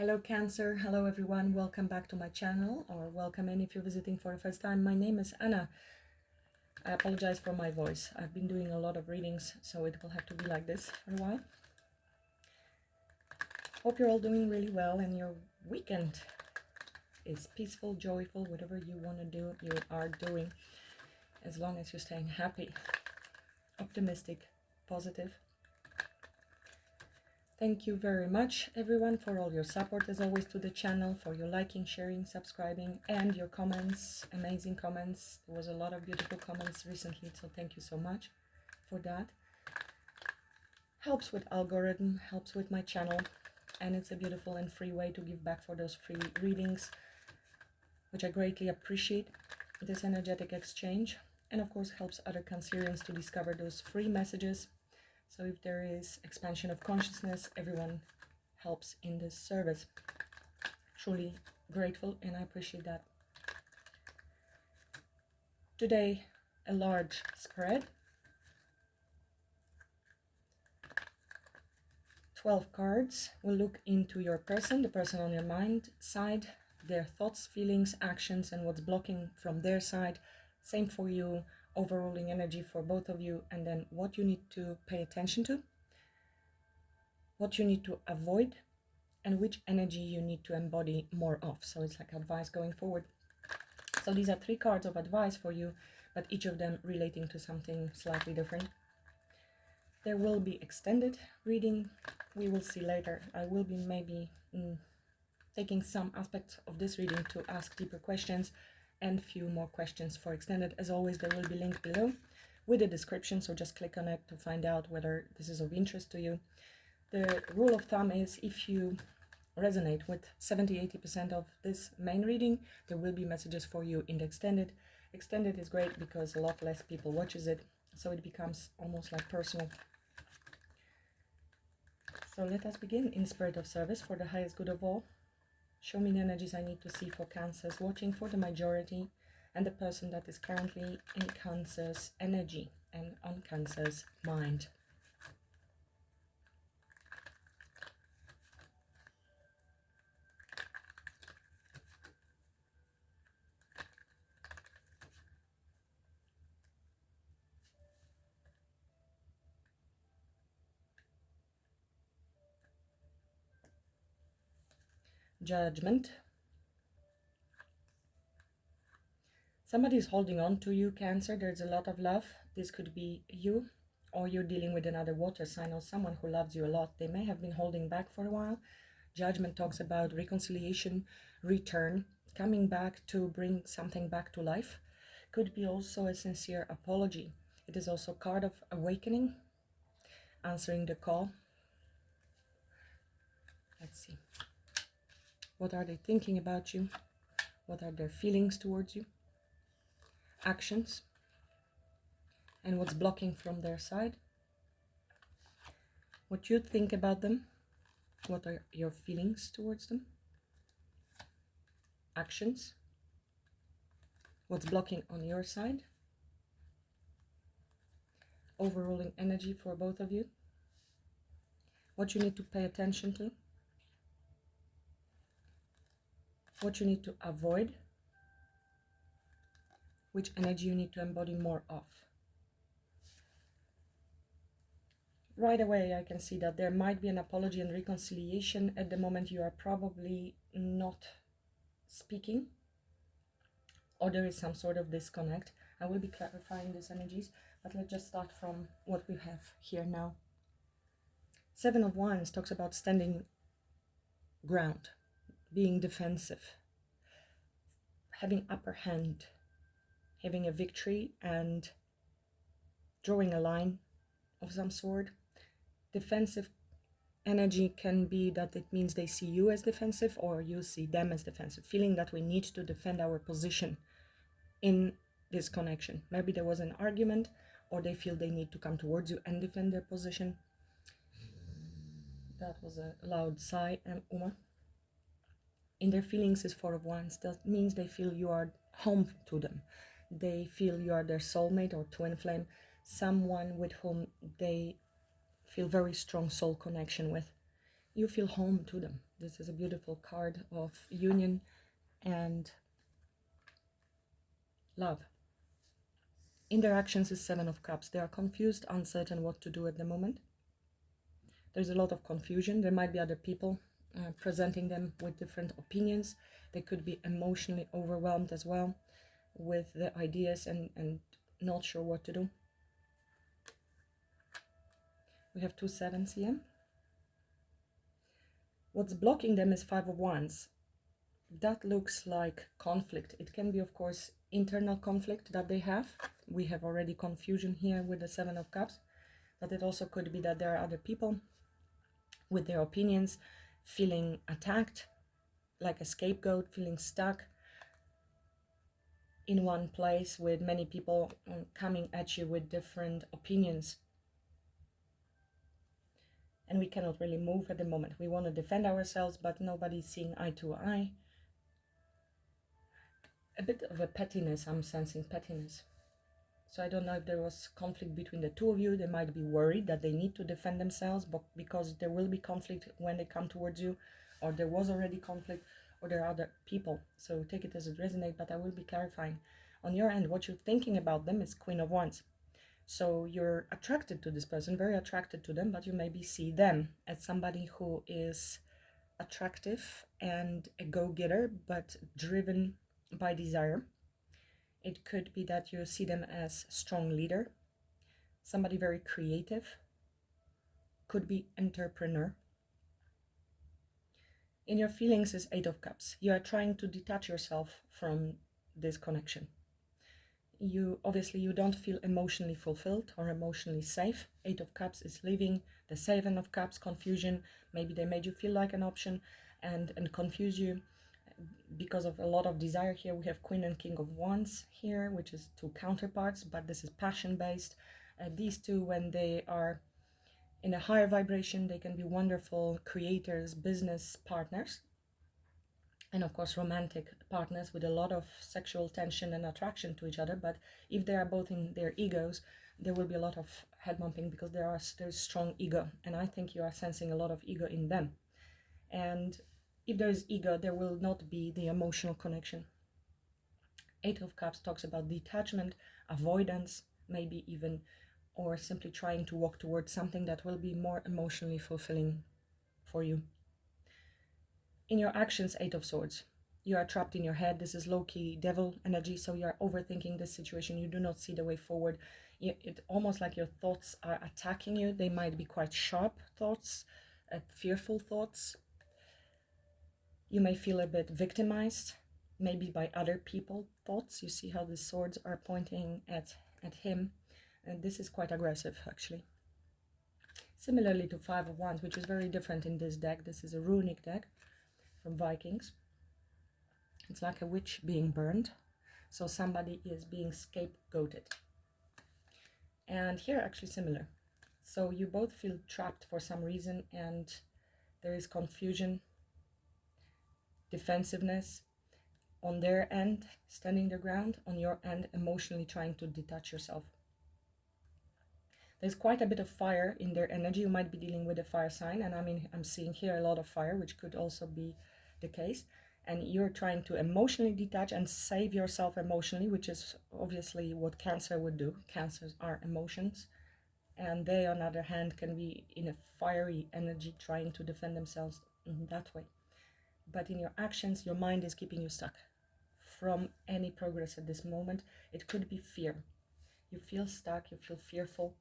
Hello Cancer, hello everyone, welcome back to my channel, or welcome in if you're visiting for the first time. My name is Anna. I apologize for my voice. I've been doing a lot of readings, so it will have to be like this for a while. Hope you're all doing really well and your weekend is peaceful, joyful, whatever you want to do, you are doing, as long as you're staying happy, optimistic, positive. Thank you very much, everyone, for all your support, as always, to the channel, for your liking, sharing, subscribing, and your comments, amazing comments. There was a lot of beautiful comments recently, so thank you so much for that. Helps with algorithm, helps with my channel, and it's a beautiful and free way to give back for those free readings, which I greatly appreciate, this energetic exchange, and of course helps other Cancerians to discover those free messages. So if there is expansion of consciousness, everyone helps in this service. Truly grateful, and I appreciate that. Today, a large spread. 12 cards. We'll look into your person, the person on your mind side, their thoughts, feelings, actions, and what's blocking from their side. Same for you. Overruling energy for both of you, and then what you need to pay attention to, what you need to avoid, and which energy you need to embody more of. So it's like advice going forward. So these are 3 cards of advice for you, but each of them relating to something slightly different. There will be extended reading. We will see later. I will be maybe taking some aspects of this reading to ask deeper questions, and few more questions for extended. As always, there will be linked below with a description, so just click on it to find out whether this is of interest to you. The rule of thumb is, if you resonate with 70-80% of this main reading, there will be messages for you in the extended. Extended is great because a lot less people watches it, so it becomes almost like personal. So let us begin in spirit of service for the highest good of all. Show me the energies I need to see for Cancers watching, for the majority, and the person that is currently in Cancer's energy and on Cancer's mind. Judgment. Somebody is holding on to you, Cancer. There's a lot of love. This could be you, or you're dealing with another water sign or someone who loves you a lot. They may have been holding back for a while. Judgment talks about reconciliation, return, coming back to bring something back to life. Could be also a sincere apology. It is also a card of awakening, answering the call. Let's see. What are they thinking about you? What are their feelings towards you? Actions. And what's blocking from their side? What you think about them? What are your feelings towards them? Actions. What's blocking on your side? Overruling energy for both of you. What you need to pay attention to. What you need to avoid. Which energy you need to embody more of. Right away, I can see that there might be an apology and reconciliation. At the moment, you are probably not speaking, or there is some sort of disconnect. I will be clarifying these energies, but let's just start from what we have here now. 7 of Wands talks about standing ground, being defensive, having upper hand, having a victory, and drawing a line of some sort. Defensive energy can be that it means they see you as defensive, or you see them as defensive, feeling that we need to defend our position in this connection. Maybe there was an argument, or they feel they need to come towards you and defend their position. That was a loud sigh, and Uma. In their feelings is 4 of Wands. That means they feel you are home to them. They feel you are their soulmate or twin flame, someone with whom they feel very strong soul connection with. You feel home to them. This is a beautiful card of union and love. In their actions is Seven of Cups. They are confused, uncertain what to do at the moment. There's a lot of confusion. There might be other people presenting them with different opinions. They could be emotionally overwhelmed as well with the ideas and not sure what to do. We have 2 sevens here. What's blocking them is Five of Wands. That looks like conflict. It can be, of course, internal conflict that they have. We have already confusion here with the Seven of Cups, but it also could be that there are other people with their opinions feeling attacked, like a scapegoat, feeling stuck in one place with many people coming at you with different opinions. And we cannot really move at the moment. We want to defend ourselves, but nobody's seeing eye to eye. A bit of a pettiness, I'm sensing pettiness. So I don't know if there was conflict between the two of you. They might be worried that they need to defend themselves, but because there will be conflict when they come towards you, or there was already conflict, or there are other people. So take it as it resonates, but I will be clarifying. On your end, what you're thinking about them is Queen of Wands. So you're attracted to this person, very attracted to them, but you maybe see them as somebody who is attractive and a go-getter, but driven by desire. It could be that you see them as strong leader, somebody very creative, could be entrepreneur. In your feelings is Eight of Cups. You are trying to detach yourself from this connection. You don't feel emotionally fulfilled or emotionally safe. Eight of Cups is leaving. The Seven of Cups, confusion. Maybe they made you feel like an option and confuse you because of a lot of desire. Here we have Queen and King of Wands here, which is two counterparts, but this is passion based. These two, when they are in a higher vibration, they can be wonderful creators, business partners, and of course romantic partners with a lot of sexual tension and attraction to each other. But if they are both in their egos, there will be a lot of head bumping because there's strong ego, and I think you are sensing a lot of ego in them. And if there is ego, there will not be the emotional connection. Eight of Cups talks about detachment, avoidance, maybe even, or simply trying to walk towards something that will be more emotionally fulfilling for you. In your actions, Eight of Swords. You are trapped in your head. This is low-key devil energy, so you are overthinking this situation. You do not see the way forward. It's almost like your thoughts are attacking you. They might be quite sharp thoughts, fearful thoughts. You may feel a bit victimized, maybe by other people's thoughts. You see how the swords are pointing at him, and this is quite aggressive, actually. Similarly to Five of Wands, which is very different in this deck. This is a runic deck from Vikings. It's like a witch being burned, so somebody is being scapegoated. And here actually similar. So you both feel trapped for some reason, and there is confusion, defensiveness on their end, standing their ground, on your end, emotionally trying to detach yourself. There's quite a bit of fire in their energy. You might be dealing with a fire sign, and I'm seeing here a lot of fire, which could also be the case. And you're trying to emotionally detach and save yourself emotionally, which is obviously what Cancer would do. Cancers are emotions, and they, on the other hand, can be in a fiery energy trying to defend themselves in that way. But in your actions, your mind is keeping you stuck from any progress at this moment. It could be fear. You feel stuck, you feel fearful.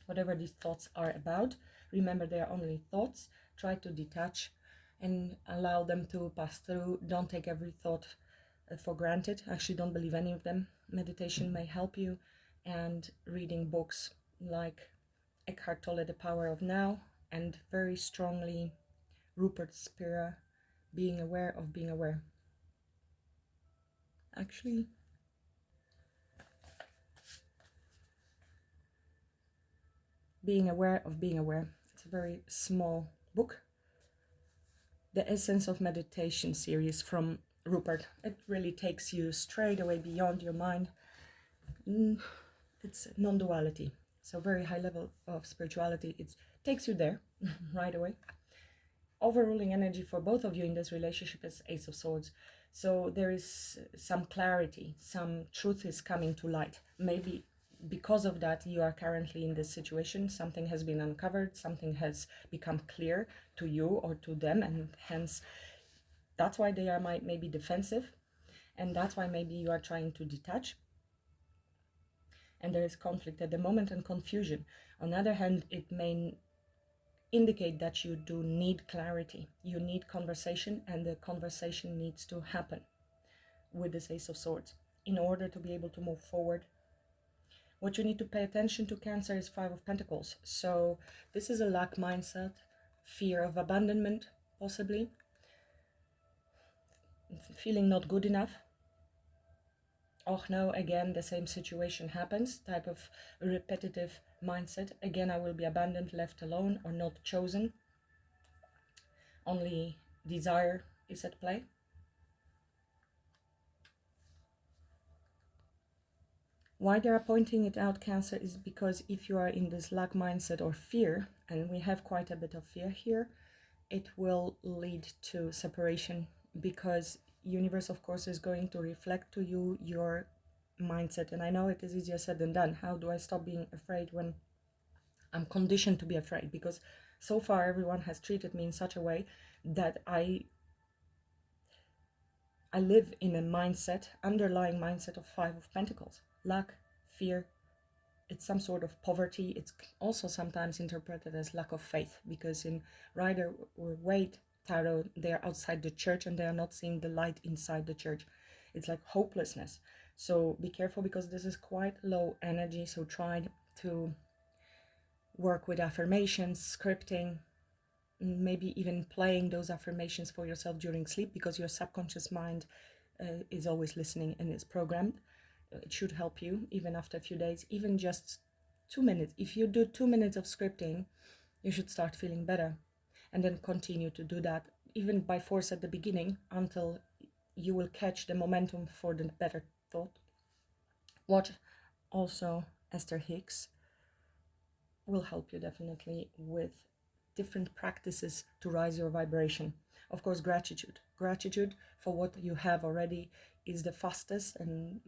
Whatever these thoughts are about, remember they are only thoughts. Try to detach and allow them to pass through. Don't take every thought for granted. Actually, don't believe any of them. Meditation may help you, and reading books like Eckhart Tolle, The Power of Now, and very strongly Rupert Spira, Being Aware of Being Aware. Actually, Being Aware of Being Aware. It's a very small book. The Essence of Meditation series from Rupert. It really takes you straight away beyond your mind. It's non-duality. So very high level of spirituality. It takes you there right away. overruling energy for both of you in this relationship is Ace of Swords. So there is some clarity, some truth is coming to light. Maybe because of that, you are currently in this situation. Something has been uncovered, something has become clear to you or to them, and hence that's why they are maybe defensive, and that's why maybe you are trying to detach. And there is conflict at the moment and confusion. On the other hand, it may indicate that you do need clarity. You need conversation, and the conversation needs to happen with this Ace of Swords in order to be able to move forward. What you need to pay attention to, Cancer, is Five of Pentacles. So this is a lack mindset, fear of abandonment, possibly, feeling not good enough. Oh no, again, the same situation happens, type of repetitive mindset. Again, I will be abandoned, left alone, or not chosen. Only desire is at play. Why they are pointing it out, Cancer, is because if you are in this lack mindset or fear, and we have quite a bit of fear here, it will lead to separation, because universe, of course, is going to reflect to you your mindset. And I know it is easier said than done. How do I stop being afraid when I'm conditioned to be afraid? Because so far everyone has treated me in such a way that I live in a mindset, underlying mindset of Five of Pentacles. Lack, fear, it's some sort of poverty. It's also sometimes interpreted as lack of faith, because in Rider Waite Tarot, they are outside the church and they are not seeing the light inside the church. It's like hopelessness. So be careful, because this is quite low energy. So try to work with affirmations, scripting, maybe even playing those affirmations for yourself during sleep, because your subconscious mind is always listening and is programmed. It should help you even after a few days, even just 2 minutes. If you do 2 minutes of scripting, you should start feeling better, and then continue to do that, even by force at the beginning, until you will catch the momentum for the better thought. Watch also Esther Hicks, will help you definitely with different practices to raise your vibration. Of course, gratitude for what you have already is the fastest and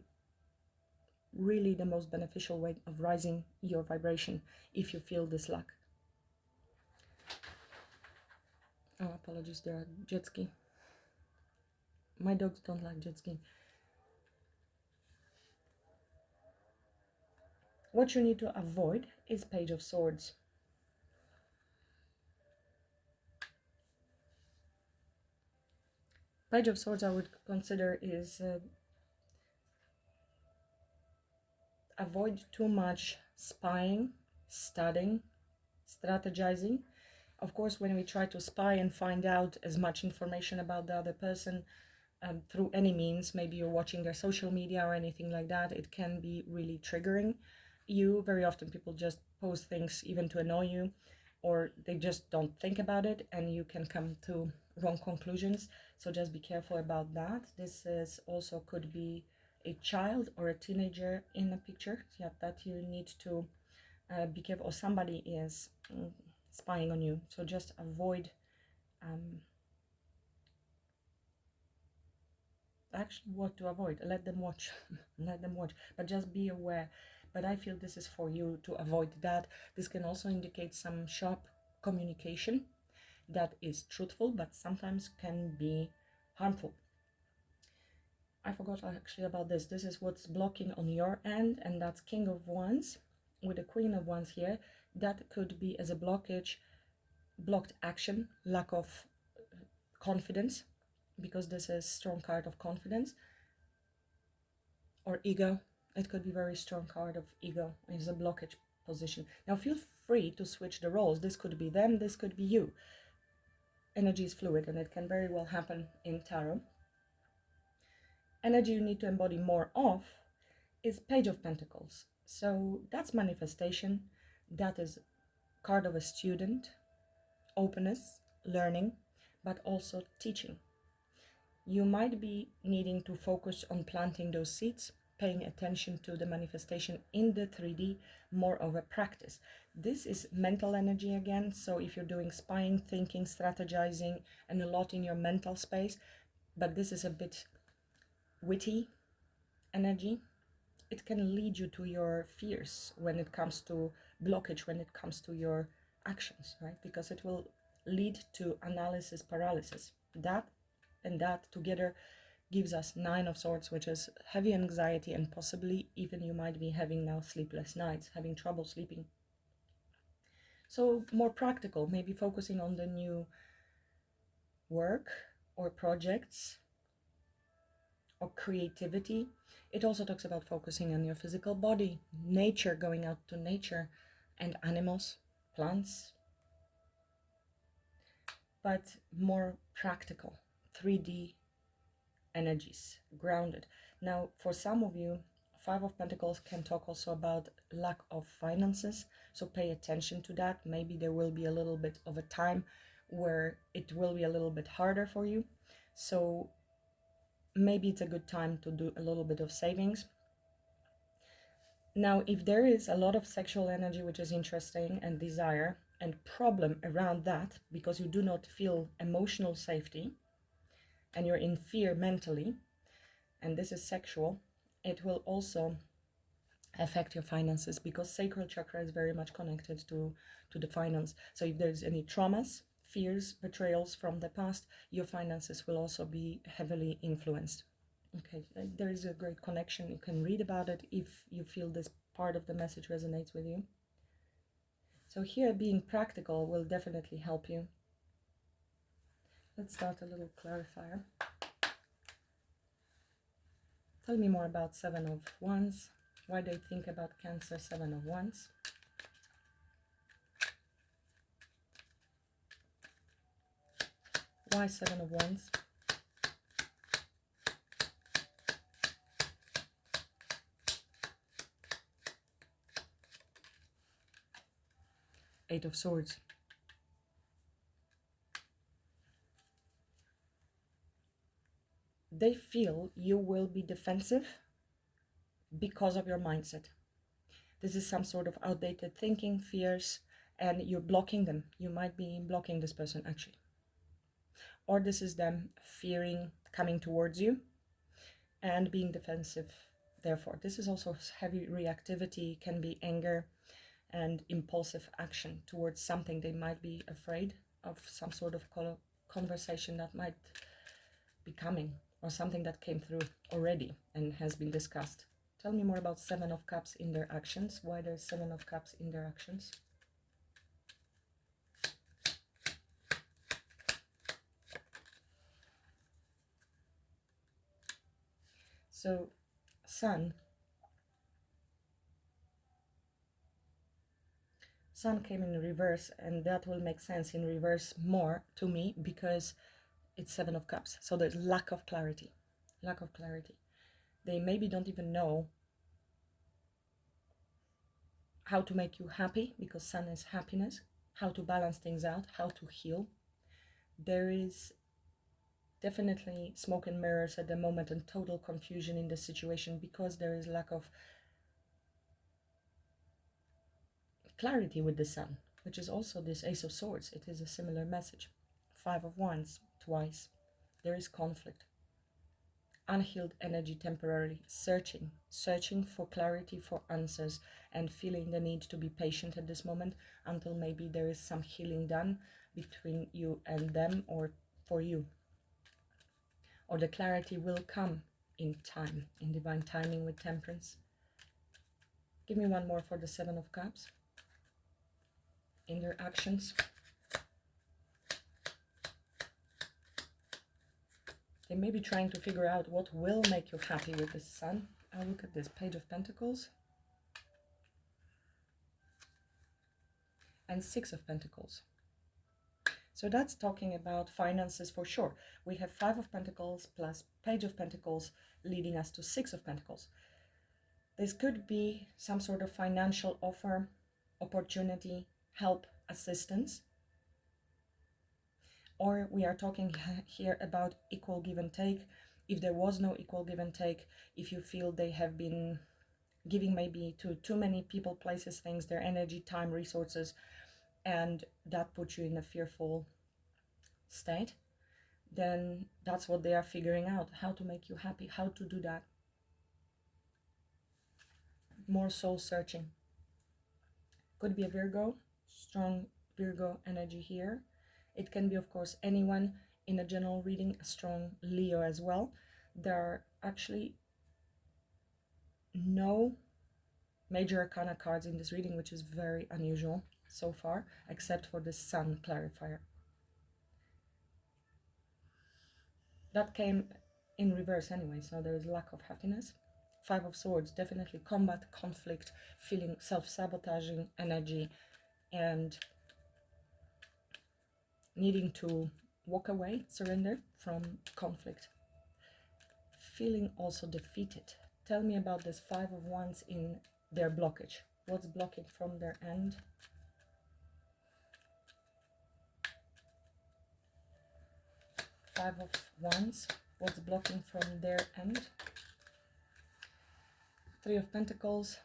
really the most beneficial way of rising your vibration if you feel this lack. Oh, apologies, there are jet ski. My dogs don't like jet skiing. What you need to avoid is Page of Swords. Page of Swords, I would consider, is avoid too much spying, studying, strategizing. Of course, when we try to spy and find out as much information about the other person through any means, maybe you're watching their social media or anything like that, it can be really triggering you. Very often people just post things even to annoy you, or they just don't think about it, and you can come to wrong conclusions. So just be careful about that. This is also could be a child or a teenager in a picture, yeah, that you need to be careful, or somebody is spying on you. So just avoid actually what to avoid. Let them watch. Let them watch, but just be aware. But I feel this is for you to avoid that. This can also indicate some sharp communication that is truthful but sometimes can be harmful. I forgot actually about this. This is what's blocking on your end, and that's King of Wands with the Queen of Wands here. That could be as a blockage, blocked action, lack of confidence, because this is strong card of confidence, or ego. It could be very strong card of ego. Is a blockage position. Now feel free to switch the roles. This could be them, this could be you. Energy is fluid, and it can very well happen in tarot. Energy you need to embody more of is Page of Pentacles. So that's manifestation. That is card of a student, openness, learning, but also teaching. You might be needing to focus on planting those seeds. paying attention to the manifestation in the 3D, more of a practice. This is mental energy again, so if you're doing spying, thinking, strategizing, and a lot in your mental space, but this is a bit witty energy, it can lead you to your fears when it comes to blockage, when it comes to your actions, right? Because it will lead to analysis paralysis. That and that together gives us 9 of Swords, which is heavy anxiety, and possibly even you might be having now sleepless nights, having trouble sleeping. So more practical, maybe focusing on the new work or projects or creativity. It also talks about focusing on your physical body, nature, going out to nature, and animals, plants, but more practical, 3D energies, grounded. Now, for some of you, 5 of Pentacles can talk also about lack of finances, so pay attention to that. Maybe there will be a little bit of a time where it will be a little bit harder for you, so maybe it's a good time to do a little bit of savings. Now, if there is a lot of sexual energy, which is interesting, and desire and problem around that, because you do not feel emotional safety and you're in fear mentally, and this is sexual, it will also affect your finances, because sacral chakra is very much connected to the finance. So if there's any traumas, fears, betrayals from the past, your finances will also be heavily influenced. Okay, there is a great connection. You can read about it if you feel this part of the message resonates with you. So here, being practical will definitely help you. Let's start a little clarifier. Tell me more about 7 of Wands. Why they think about Cancer, 7 of Wands. Why 7 of Wands? Eight of Swords. They feel you will be defensive because of your mindset. This is some sort of outdated thinking, fears, and you're blocking them. You might be blocking this person actually. Or this is them fearing coming towards you and being defensive. Therefore, this is also heavy reactivity, can be anger and impulsive action towards something. They might be afraid of some sort of conversation that might be coming, or something that came through already and has been discussed. Tell me more about 7 of Cups in their actions. Why there's 7 of Cups in their actions? So, Sun came in reverse, and that will make sense in reverse more to me because it's 7 of Cups. So there's lack of clarity. Lack of clarity. They maybe don't even know how to make you happy, because Sun is happiness, how to balance things out, how to heal. There is definitely smoke and mirrors at the moment and total confusion in the situation because there is lack of clarity with the Sun, which is also this Ace of Swords. It is a similar message. 5 of Wands twice. There is conflict, unhealed energy, temporarily searching for clarity, for answers, and feeling the need to be patient at this moment until maybe there is some healing done between you and them, or for you, or the clarity will come in time, in divine timing with Temperance. Give me one more for the 7 of Cups in their actions. They may be trying to figure out what will make you happy with this Sun. I'll look at this Page of Pentacles and 6 of Pentacles. So that's talking about finances for sure. We have 5 of Pentacles plus Page of Pentacles leading us to 6 of Pentacles. This could be some sort of financial offer, opportunity, help, assistance. Or we are talking here about equal give and take. if there was no equal give and take, if you feel they have been giving maybe to too many people, places, things, their energy, time, resources, and that puts you in a fearful state, then that's what they are figuring out, how to make you happy, how to do that. More soul searching. Could be a Virgo, strong Virgo energy here. It can be, of course, anyone in a general reading, a strong Leo as well. There are actually no major arcana cards in this reading, which is very unusual so far, except for the Sun clarifier. That came in reverse anyway, so there is lack of happiness. Five of Swords, definitely combat, conflict, feeling self-sabotaging energy, and needing to walk away, surrender from conflict. Feeling also defeated. Tell me about this Five of Wands in their blockage. What's blocking from their end? Five of Wands. What's blocking from their end? Three of Pentacles.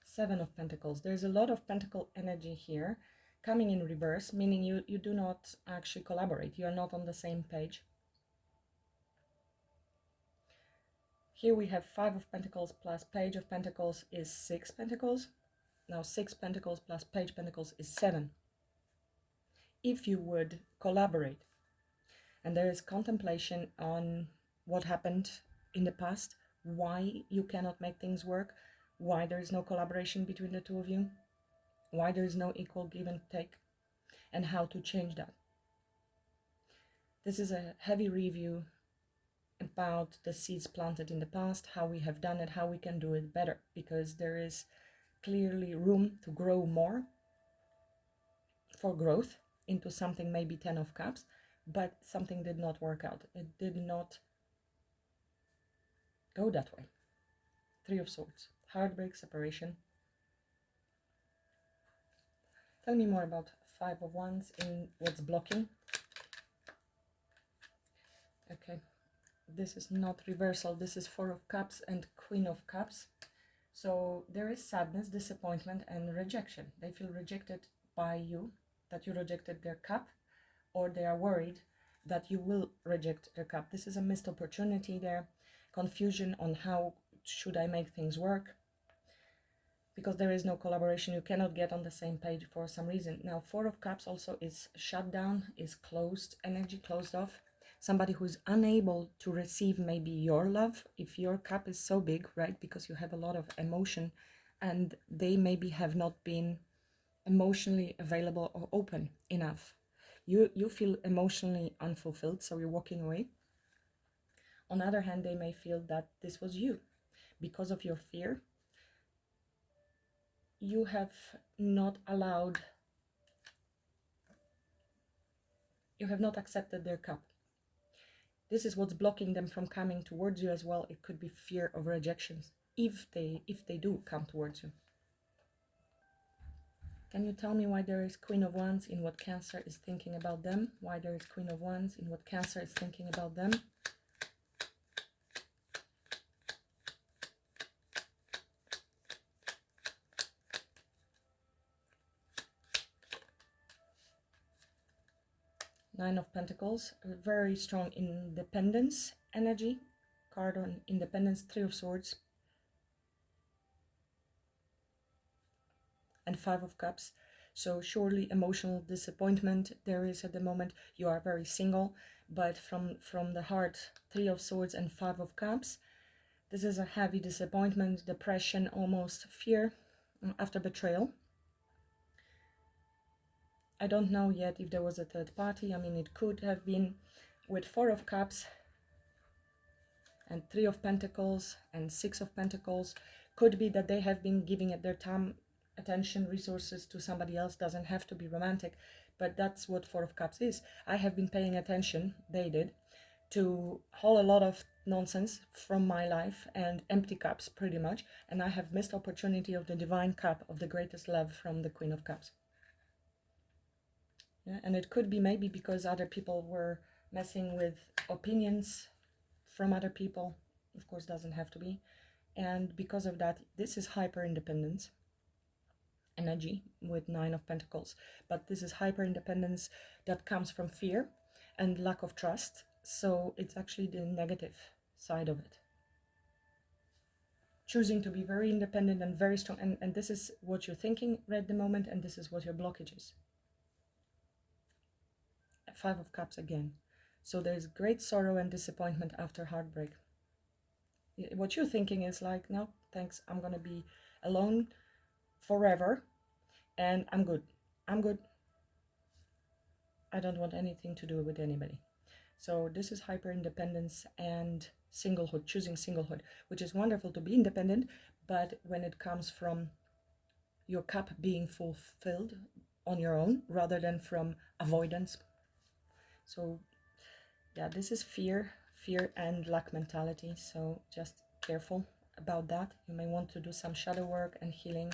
Seven of Pentacles. There's a lot of Pentacle energy here coming in reverse, meaning you do not actually collaborate. You're not on the same page. Here we have Five of Pentacles plus Page of Pentacles is Six Pentacles. Now Six Pentacles plus Page Pentacles is Seven. If you would collaborate, and there is contemplation on what happened in the past, why you cannot make things work, why there is no collaboration between the two of you, why there is no equal give and take, and how to change that. This is a heavy review about the seeds planted in the past, how we have done it, how we can do it better, because there is clearly room to grow more, for growth into something, maybe 10 of Cups, but something did not work out. It did not go that way. Three of Swords, heartbreak, separation. Tell me more about Five of Wands in what's blocking. Okay, this is not reversal, this is Four of Cups and Queen of Cups. So there is sadness, disappointment, and rejection. They feel rejected by you, that you rejected their cup, or they are worried that you will reject their cup. This is a missed opportunity there, confusion on how should I make things work, because there is no collaboration. You cannot get on the same page for some reason. Now, Four of Cups also is shut down, is closed energy, closed off. Somebody who is unable to receive maybe your love, if your cup is so big, right? Because you have a lot of emotion, and they maybe have not been emotionally available or open enough. You feel emotionally unfulfilled, so you're walking away. On the other hand, they may feel that this was you. Because of your fear, you have not allowed, you have not accepted their cup. This is what's blocking them from coming towards you as well. It could be fear of rejections, if they do come towards you. Can you tell me why there is Queen of Wands in what Cancer is thinking about them? Why there is Queen of Wands in what Cancer is thinking about them? Nine of Pentacles, a very strong independence energy. Card on independence, Three of Swords. And Five of Cups. So surely emotional disappointment there is at the moment. You are very single, but from the heart, Three of Swords and Five of Cups. This is a heavy disappointment, depression, almost fear after betrayal. I don't know yet if there was a third party. I mean, it could have been. With Four of Cups and Three of Pentacles and Six of Pentacles, could be that they have been giving at their time, attention, resources to somebody else. Doesn't have to be romantic, but that's what Four of Cups is. I have been paying attention, they did, to haul a lot of nonsense from my life and empty cups pretty much, and I have missed opportunity of the divine cup of the greatest love from the Queen of Cups. Yeah, and it could be maybe because other people were messing with opinions from other people. Of course, doesn't have to be. And because of that, this is hyper independence energy with Nine of Pentacles. But this is hyper independence that comes from fear and lack of trust. So it's actually the negative side of it. Choosing to be very independent and very strong. And this is what you're thinking at the moment, and this is what your blockage is. Five of Cups again. So there's great sorrow and disappointment after heartbreak. What you're thinking is like, no, thanks, I'm going to be alone forever, and I'm good. I'm good. I don't want anything to do with anybody. So this is hyper independence and singlehood, choosing singlehood, which is wonderful to be independent, but when it comes from your cup being fulfilled on your own rather than from avoidance. So yeah, this is fear and lack mentality. So just careful about that. You may want to do some shadow work and healing.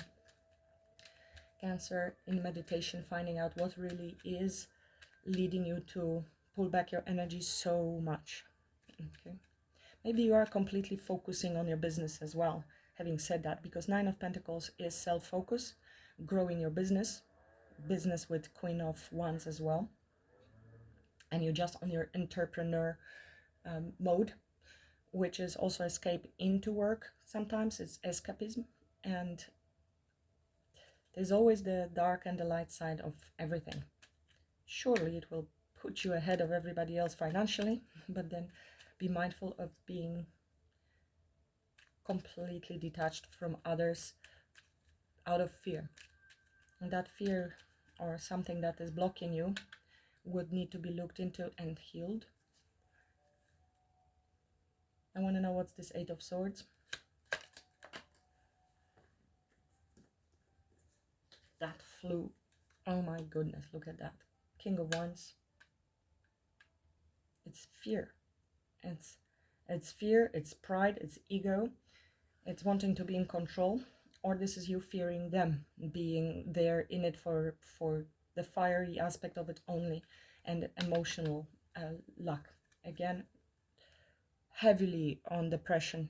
Cancer, in meditation, finding out what really is leading you to pull back your energy so much. Okay. Maybe you are completely focusing on your business as well. Having said that, because Nine of Pentacles is self-focus, growing your business with Queen of Wands as well. And you're just on your entrepreneur mode, which is also escape into work. Sometimes it's escapism, and there's always the dark and the light side of everything. Surely it will put you ahead of everybody else financially, but then be mindful of being completely detached from others out of fear. And that fear or something that is blocking you would need to be looked into and healed. I want to know what's this Eight of Swords. That flew. Oh my goodness, look at that. King of Wands. It's fear. It's fear, it's pride, it's ego, it's wanting to be in control, or this is you fearing them, being there in it for the fiery aspect of it only, and emotional lack. Again, heavily on depression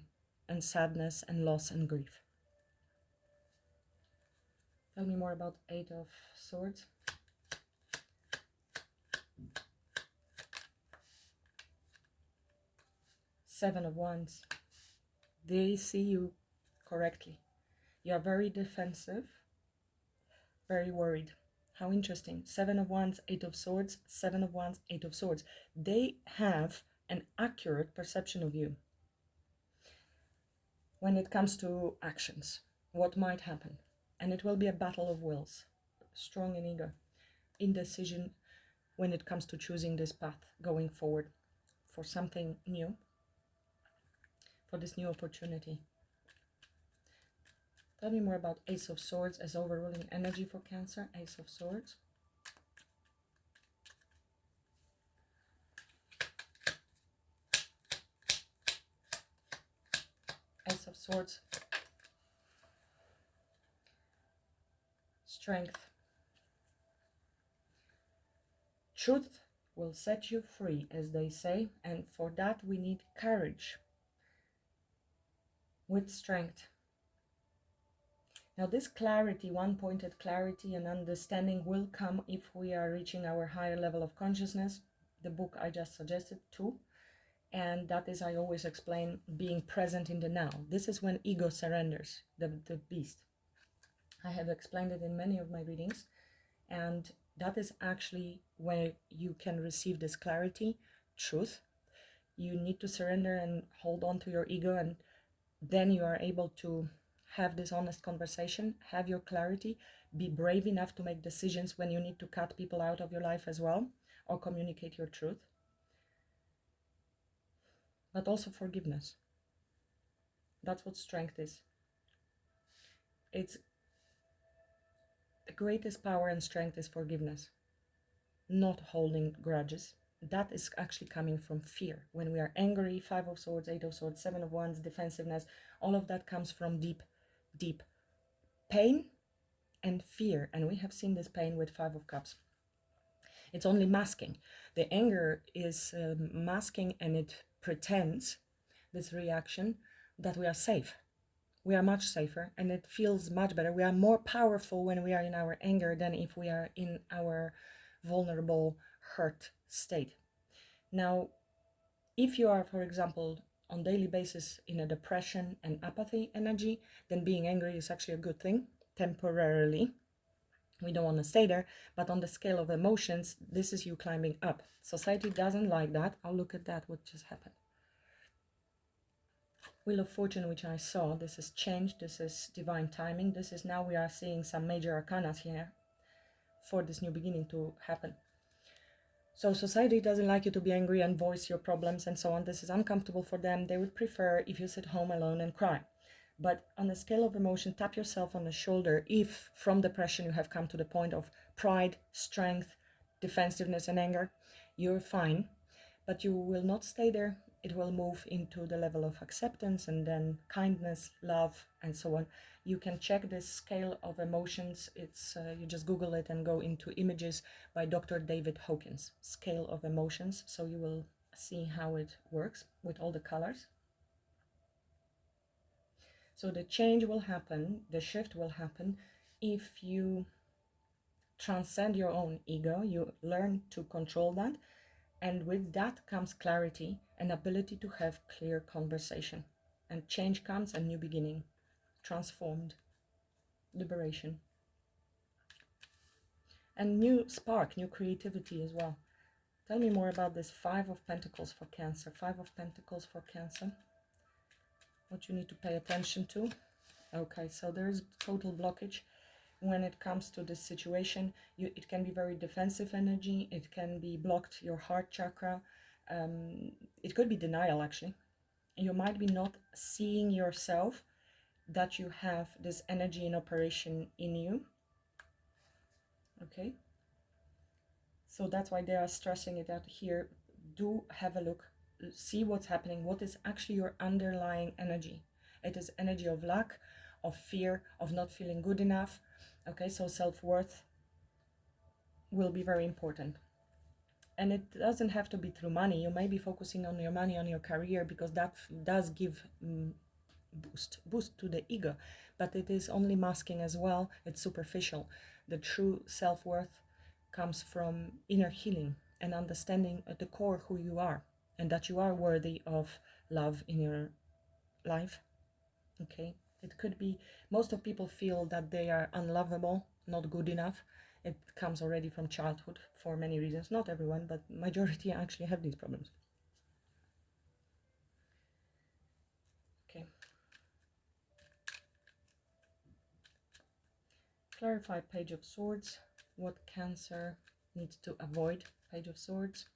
and sadness and loss and grief. Tell me more about Eight of Swords. Seven of Wands. They see you correctly. You are very defensive, very worried. How interesting. Seven of Wands, Eight of Swords, Seven of Wands, Eight of Swords. They have an accurate perception of you when it comes to actions, what might happen. And it will be a battle of wills, strong in ego, indecision when it comes to choosing this path going forward for something new, for this new opportunity. Tell me more about Ace of Swords as overruling energy for Cancer. Ace of Swords. Ace of Swords. Strength. Truth will set you free, as they say, and for that we need courage with strength. Now this clarity, one-pointed clarity and understanding will come if we are reaching our higher level of consciousness, the book I just suggested too. And that is, I always explain, being present in the now. This is when ego surrenders, the beast. I have explained it in many of my readings, and that is actually where you can receive this clarity, truth. You need to surrender and hold on to your ego, and then you are able to have this honest conversation, have your clarity, be brave enough to make decisions when you need to cut people out of your life as well, or communicate your truth. But also forgiveness. That's what strength is. It's the greatest power and strength is forgiveness, not holding grudges, that is actually coming from fear. When we are angry, 5 of Swords, 8 of Swords, 7 of Wands, defensiveness, all of that comes from deep, deep pain and fear. And we have seen this pain with 5 of Cups. It's only masking. The anger is masking, and it pretends, this reaction, that we are safe. We are much safer, and it feels much better. We are more powerful when we are in our anger than if we are in our vulnerable, hurt state. Now, if you are, for example, on daily basis in a depression and apathy energy, then being angry is actually a good thing, temporarily. We don't want to stay there, but on the scale of emotions, this is you climbing up. Society doesn't like that. I'll look at that, what just happened. Wheel of Fortune, which I saw, this is change, this is divine timing, this is now we are seeing some major arcana here for this new beginning to happen. So society doesn't like you to be angry and voice your problems and so on. This is uncomfortable for them. They would prefer if you sit home alone and cry. But on the scale of emotion, tap yourself on the shoulder if from depression you have come to the point of pride, strength, defensiveness and anger. You're fine, but you will not stay there. It will move into the level of acceptance and then kindness, love, and so on. You can check this scale of emotions. It's you just Google it and go into images by Dr. David Hawkins, scale of emotions. So you will see how it works with all the colors. So the change will happen, the shift will happen if you transcend your own ego, you learn to control that. And with that comes clarity and ability to have clear conversation. And change comes, a new beginning, transformed, liberation. And new spark, new creativity as well. Tell me more about this 5 of Pentacles for Cancer. 5 of Pentacles for Cancer. What you need to pay attention to. Okay, so there is total blockage when it comes to this situation. It can be very defensive energy. It can be blocked your heart chakra. It could be denial, actually. You might be not seeing yourself that you have this energy in operation in you. Okay. So that's why they are stressing it out here. Do have a look. See what's happening. What is actually your underlying energy? It is energy of lack, of fear, of not feeling good enough. Okay, so self-worth will be very important. And it doesn't have to be through money. You may be focusing on your money, on your career, because that does give boost to the ego, but it is only masking as well. It's superficial. The true self-worth comes from inner healing and understanding at the core who you are, and that you are worthy of love in your life. Okay, it could be, most of people feel that they are unlovable, not good enough. It comes already from childhood for many reasons. Not everyone, but majority actually have these problems. Okay. Clarify Page of Swords. What Cancer needs to avoid. Page of Swords.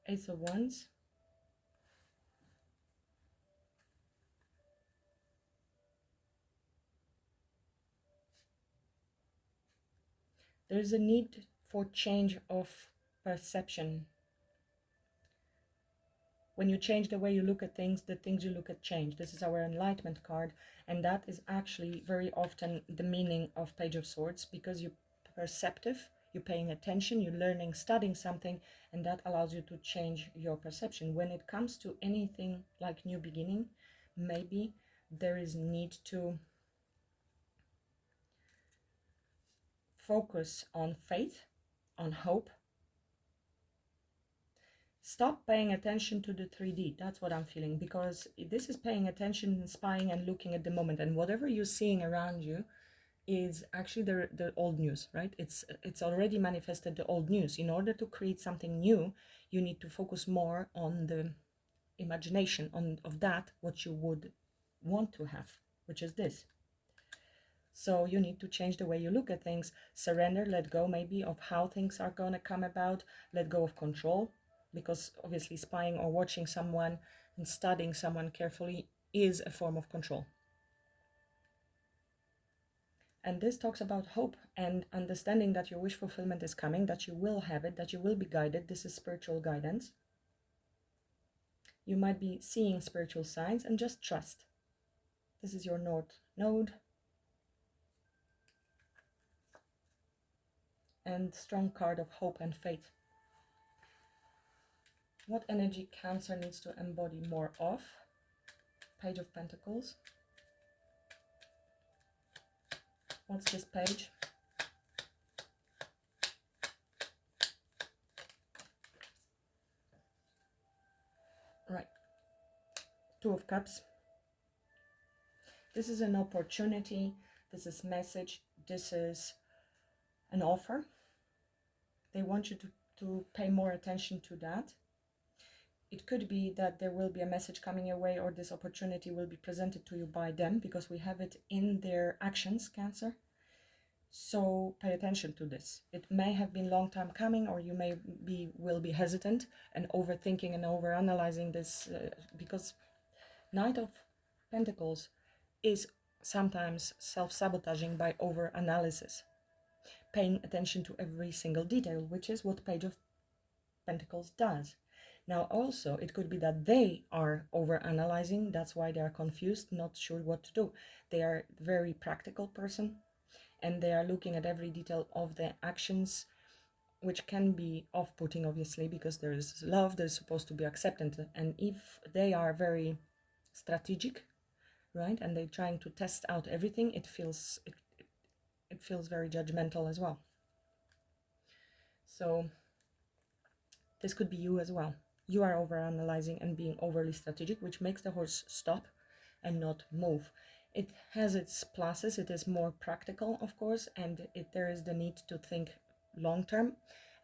Ace of Wands. There is a need for change of perception. When you change the way you look at things, the things you look at change. This is our Enlightenment card, and that is actually very often the meaning of Page of Swords, because you're perceptive, you're paying attention, you're learning, studying something, and that allows you to change your perception. When it comes to anything like new beginning, maybe there is need to focus on faith, on hope. Stop paying attention to the 3D. That's what I'm feeling, because this is paying attention and spying and looking at the moment, and whatever you're seeing around you is actually the old news, right? It's already manifested, the old news. In order to create something new, you need to focus more on the imagination of that what you would want to have, which is this. So you need to change the way you look at things, surrender, let go maybe of how things are going to come about, let go of control, because obviously spying or watching someone and studying someone carefully is a form of control. And this talks about hope and understanding that your wish fulfillment is coming, that you will have it, that you will be guided. This is spiritual guidance. You might be seeing spiritual signs, and just trust. This is your North Node. And strong card of hope and faith. What energy Cancer needs to embody more of? Page of Pentacles. What's this page? Right. Two of Cups. This is an opportunity. This is message. This is an offer. They want you to pay more attention to that. It could be that there will be a message coming your way, or this opportunity will be presented to you by them, because we have it in their actions, Cancer. So pay attention to this. It may have been a long time coming, or you will be hesitant and overthinking and overanalyzing this, because Knight of Pentacles is sometimes self-sabotaging by over-analysis, paying attention to every single detail, which is what Page of Pentacles does. Now also, it could be that they are over-analyzing, that's why they are confused, not sure what to do. They are a very practical person, and they are looking at every detail of the actions, which can be off-putting, obviously, because there is love, there's supposed to be acceptance. And if they are very strategic, right, and they're trying to test out everything, it feels very judgmental as well. So this could be you as well. You are over-analyzing and being overly strategic, which makes the horse stop and not move. It has its pluses. It is more practical, of course, and there is the need to think long-term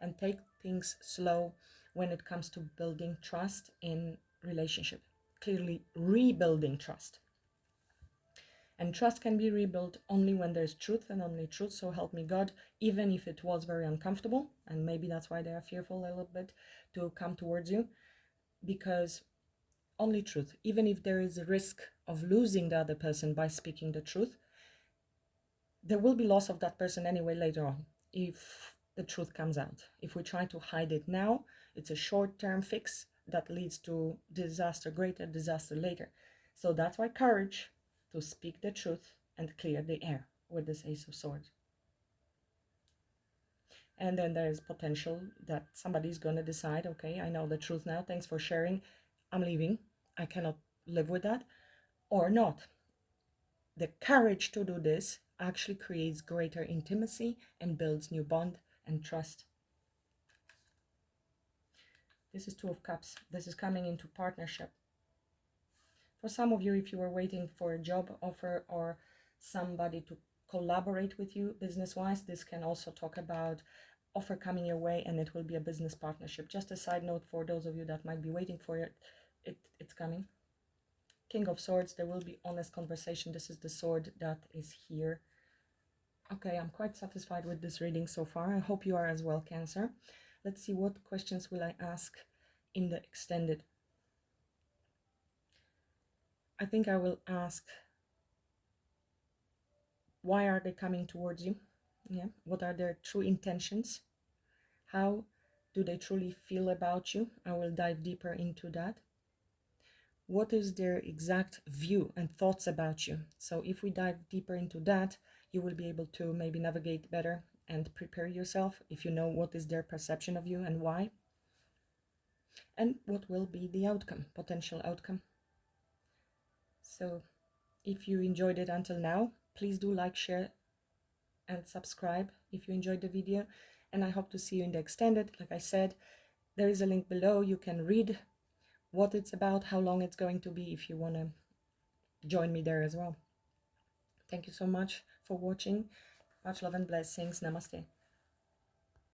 and take things slow when it comes to building trust in relationship. Clearly rebuilding trust. And trust can be rebuilt only when there's truth, and only truth, so help me God, even if it was very uncomfortable, and maybe that's why they are fearful a little bit to come towards you, because only truth, even if there is a risk of losing the other person by speaking the truth, there will be loss of that person anyway later on if the truth comes out. If we try to hide it now, it's a short-term fix that leads to disaster, greater disaster later. So that's why courage to speak the truth and clear the air with this Ace of Swords. And then there is potential that somebody's going to decide, okay, I know the truth now, thanks for sharing, I'm leaving, I cannot live with that, or not. The courage to do this actually creates greater intimacy and builds new bond and trust. This is Two of Cups. This is coming into partnership. For some of you, if you were waiting for a job offer or somebody to collaborate with you business-wise, this can also talk about offer coming your way, and it will be a business partnership. Just a side note for those of you that might be waiting for it, it's coming. King of Swords, there will be honest conversation. This is the sword that is here. Okay, I'm quite satisfied with this reading so far. I hope you are as well, Cancer. Let's see, what questions will I ask in the extended. I think I will ask, why are they coming towards you? Yeah, what are their true intentions? How do they truly feel about you? I will dive deeper into that. What is their exact view and thoughts about you? So if we dive deeper into that, you will be able to maybe navigate better and prepare yourself if you know what is their perception of you and why. And what will be the outcome, potential outcome. So if you enjoyed it until now, please do like, share, and subscribe if you enjoyed the video. And I hope to see you in the extended. Like I said, there is a link below. You can read what it's about, how long it's going to be, if you want to join me there as well. Thank you so much for watching. Much love and blessings. Namaste.